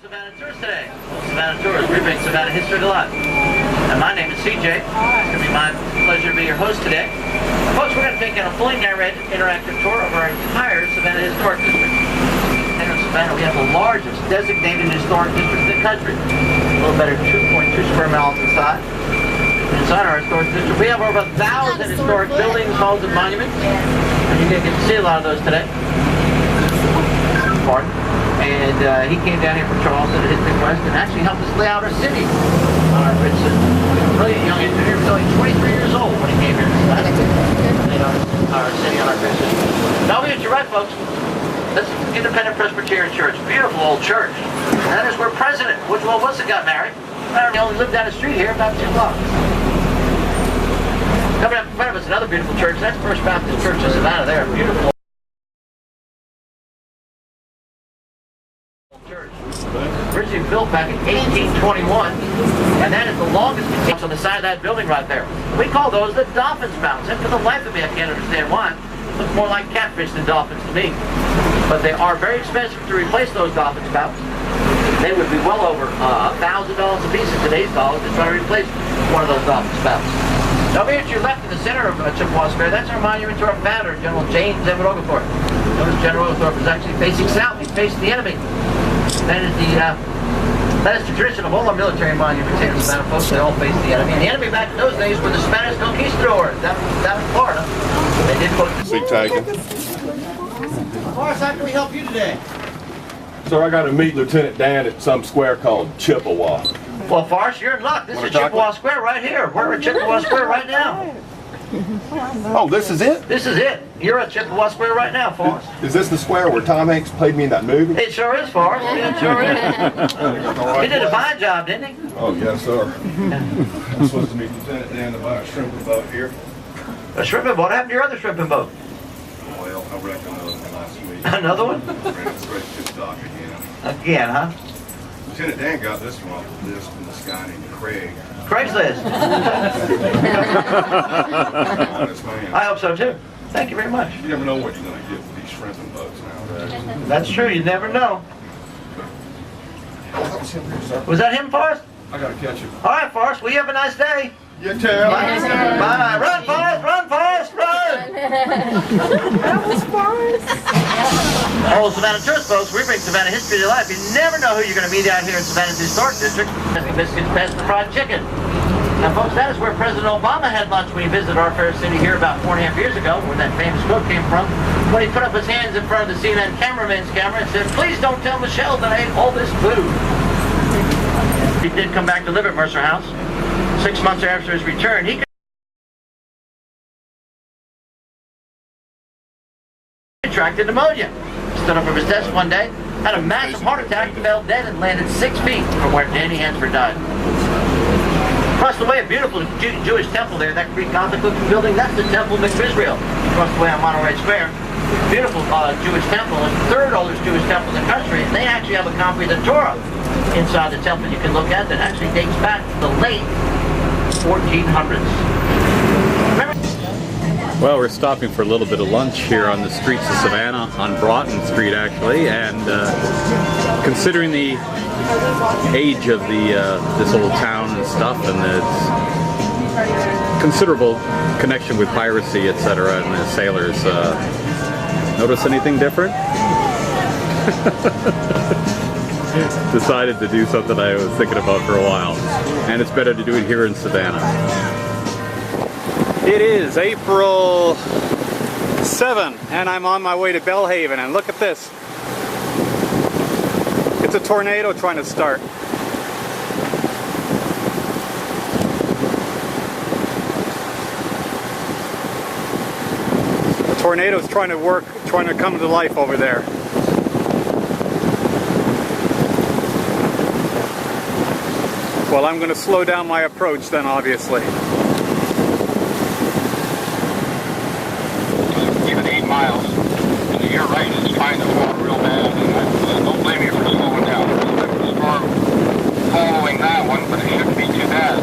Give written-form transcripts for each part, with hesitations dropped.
Savannah Tours today. Savannah Tours, we bring Savannah history to life. And my name is CJ. It's going to be my pleasure to be your host today. Folks, we're going to take in a fully narrated interactive tour of our entire Savannah Historic District. Here in Savannah, we have the largest designated historic district in the country. A little better than 2.2 square miles inside. Inside our historic district, we have over 1,000 historic buildings, halls, and monuments. And you're going to get to see a lot of those today. Pardon. And he came down here from Charleston at his request and actually helped us lay out our city. It's a brilliant young engineer, only 23 years old when he came here. Laid out our city on our vision. Now we get you right, folks. This is Independent Presbyterian Church. Beautiful old church. And that is where President Woodrow Wilson got married. He only lived down the street here about 2 blocks. Coming up in front of us, another beautiful church. That's First Baptist Church of Savannah there. Beautiful. Originally built back in 1821, and that is the longest continuous on the side of that building right there. We call those the dolphin spouts, and for the life of me I can't understand why. It looks more like catfish than dolphins to me. But they are very expensive to replace those dolphin spouts. They would be well over $1,000 a piece in today's dollars to try to replace one of those dolphin spouts. Now here to your left in the center of Chippewa Square, that's our monument to our founder, General James Edward Oglethorpe. Notice General Oglethorpe is actually facing south. He's facing the enemy. That is the tradition of all our military monuments here in Savannah, folks. They all face the enemy. And the enemy back in those days were the Spanish conquistadors down in Florida. They did put Big tagging. Forrest, how can we help you today? So I got to meet Lieutenant Dan at some square called Chippewa. Well, Forrest, you're in luck. This is Chippewa Square right here. We're at Chippewa Square right now. Oh, this is it? This is it. You're at Chippewa Square right now, Forrest. Is this the square where Tom Hanks played me in that movie? It sure is, Forrest. It sure is. He did a fine job, didn't he? Oh, yes, sir. I'm supposed to meet Lieutenant Dan about a shrimping boat here. A shrimping boat? What happened to your other shrimping boat? Well, I wrecked another one last week. Another one? Ran it straight to the dock again. Again, huh? Lieutenant Dan got this one off the list from this guy named Craig. Craigslist. Honest man. I hope so too. Thank you very much. You never know what you're going to get with these shrimping boats nowadays. That's true. You never know. Oh, that was him here, sir. Was that him, Forrest? I got to catch him. All right, Forrest. Well, you have a nice day. You too. Bye. Bye. Run, Forrest. Run, Forrest. Run. That was Forrest. Oh, Savannah Tours, folks. We bring Savannah history to life. You never know who you're going to meet out here in Savannah's Historic District. Biscuits, past the fried chicken. Now, folks, that is where President Obama had lunch when he visited our fair city here about 4.5 years ago, where that famous quote came from, when he put up his hands in front of the CNN cameraman's camera and said, "Please don't tell Michelle that I ate all this food." He did come back to live at Mercer House. 6 months after his return, he contracted pneumonia. Stood up from his desk one day, had a massive heart attack, fell dead, and landed 6 feet from where Danny Hansford died. Across the way, a beautiful Jewish temple there, that Greek Gothic-looking building, that's the Temple of McMisrael. Across the way on Monterey Square. Beautiful Jewish temple, and the third oldest Jewish temple in the country. And they actually have a copy of the Torah inside the temple you can look at that actually dates back to the late 1400s. Well, we're stopping for a little bit of lunch here on the streets of Savannah, on Broughton Street actually, and considering the age of this old town and stuff, and its considerable connection with piracy, etc., and the sailors, notice anything different? Decided to do something I was thinking about for a while, and it's better to do it here in Savannah. It is April 7, and I'm on my way to Belhaven, and look at this. It's a tornado trying to start. The tornado's trying to come to life over there. Well, I'm going to slow down my approach then, obviously. Even 8 miles. And you're right, it's trying to fall real bad. And I don't blame you for slowing down. There's a storm following that one, but it shouldn't be too bad.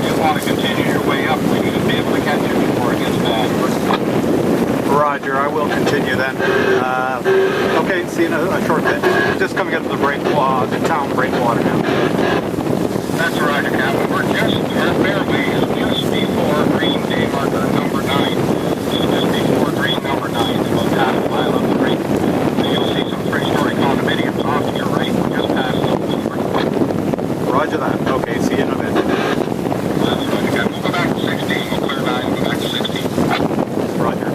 You want to continue your way up. We should be able to catch it before it gets bad. Roger, I will continue then. Okay, see you in a short bit. Just coming up to the town breakwater now. That's right, Captain. We're barely just before green day marker number 9. Just before green number 9, about half a mile up the creek. And you'll see some three-story condominiums off to your right, just past the river. Roger that. Okay, see you in a bit. That's right, Captain. We'll go back to 16. We'll clear 9 and go back to 16. Roger.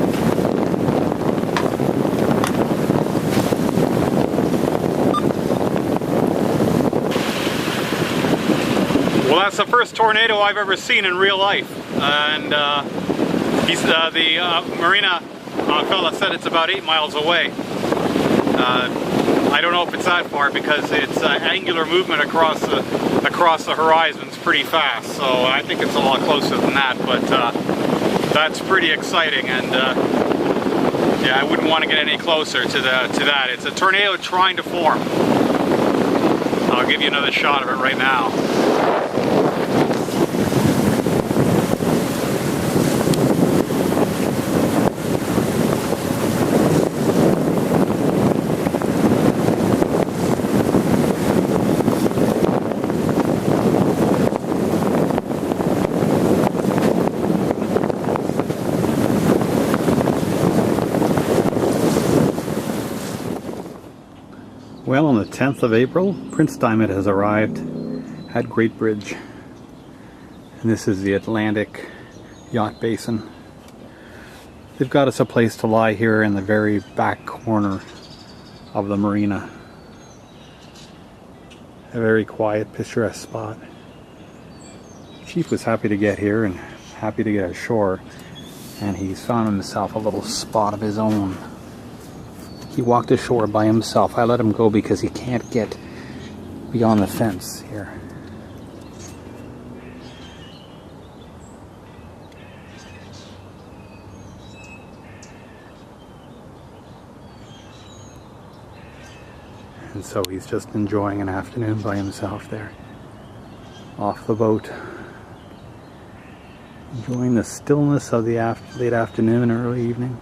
Well, that's the first tornado I've ever seen in real life, and the marina fella said it's about 8 miles away. I don't know if it's that far because its angular movement across the horizon is pretty fast, so I think it's a lot closer than that. But that's pretty exciting, and yeah, I wouldn't want to get any closer to that. It's a tornado trying to form. I'll give you another shot of it right now. Well, on the 10th of April, Prince Diamond has arrived at Great Bridge. And this is the Atlantic Yacht Basin. They've got us a place to lie here in the very back corner of the marina. A very quiet, picturesque spot. Chief was happy to get here and happy to get ashore, and he's found himself a little spot of his own. He walked ashore by himself. I let him go because he can't get beyond the fence here. And so he's just enjoying an afternoon by himself there, off the boat, enjoying the stillness of the late afternoon, early evening.